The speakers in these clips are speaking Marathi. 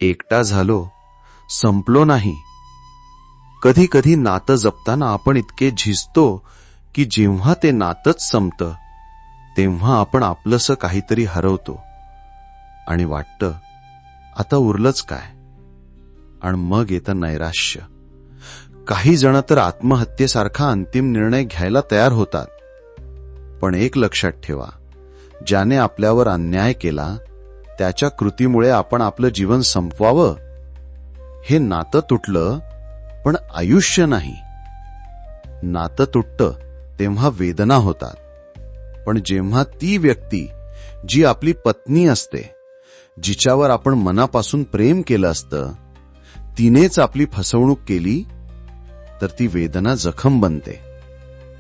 एकटा झालो, संपलो नाही. कधी कधी नातं जपताना आपण इतके झिजतो की जेव्हा ते नातंच संपतं तेव्हा आपण आपलंसं काहीतरी हरवतो आणि वाटतं आता उरलंच काय. आणि मग येतं नैराश्य. काही जण तर आत्महत्येसारखा अंतिम निर्णय घ्यायला तयार होतात. पण एक लक्षात ठेवा, ज्याने आपल्यावर अन्याय केला त्याच्या कृतीमुळे आपण आपलं जीवन संपवावं? हे नातं तुटलं पण आयुष्य नाही. नातं तुटतं तेव्हा वेदना होतात, पण जेव्हा ती व्यक्ती जी आपली पत्नी असते, जिच्यावर आपण मनापासून प्रेम केलं असतं, तिनेच आपली फसवणूक केली तर ती वेदना जखम बनते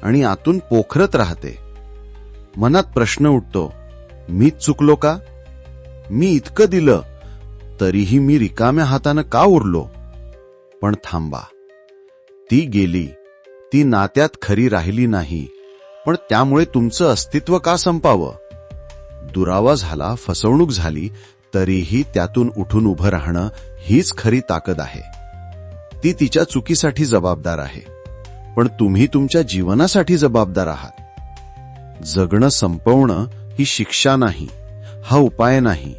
आणि आतून पोखरत राहते. मनात प्रश्न उठतो, मीच चुकलो का? मी इतकं दिलं तरीही मी रिकाम्या हातानं का उरलो? पण थांबा, ती गेली, ती नात्यात खरी राहिली नाही, पण त्यामुळे तुमचं अस्तित्व का संपावं? दुरावा झाला, फसवणूक झाली, तरीही त्यातून उठून उभं राहणं हीच खरी ताकद आहे. ती तिच्या चुकीसाठी जबाबदार आहे, पण तुम्ही तुमच्या जीवनासाठी जबाबदार आहात. जगणं संपवणं ही शिक्षा नाही, हा उपाय नाही,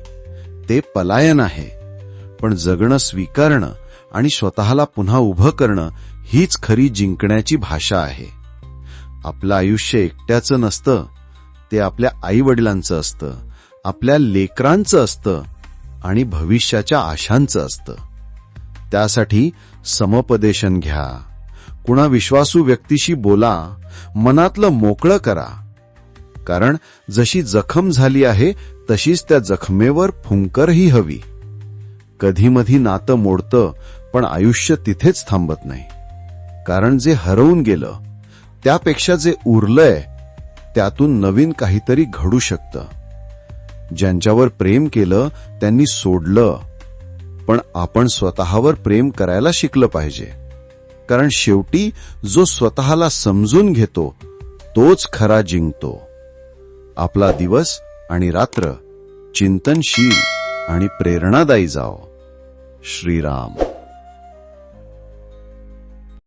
ते पलायन आहे. पण जगणं स्वीकारणं आणि स्वतःला पुन्हा उभं करणं हीच खरी जिंकण्याची भाषा आहे. आपलं आयुष्य एकट्याचं नसतं, ते आपल्या आईवडिलांचं असतं, आपल्या लेकरांचं असतं आणि भविष्याच्या आशांचं असतं. त्यासाठी समुपदेशन घ्या, कुणा विश्वासू व्यक्तीशी बोला, मनातलं मोकळं करा. कारण जशी जखम झाली आहे तशीच त्या जखमेवर फुंकरही हवी. कधीमधी नातं मोडतं, पण आयुष्य तिथेच थांबत नाही. कारण जे हरवून गेलं त्यापेक्षा जे उरलंय त्यातून नवीन काहीतरी घडू शकतं. ज्यांच्यावर प्रेम केलं त्यांनी सोडलं, पण आपण स्वतःवर प्रेम करायला शिकलं पाहिजे. कारण शेवटी जो स्वतःला समजून घेतो तोच खरा जिंकतो. आपला दिवस आणि रात्र चिंतनशील आणि प्रेरणादायी जाओ. श्रीराम.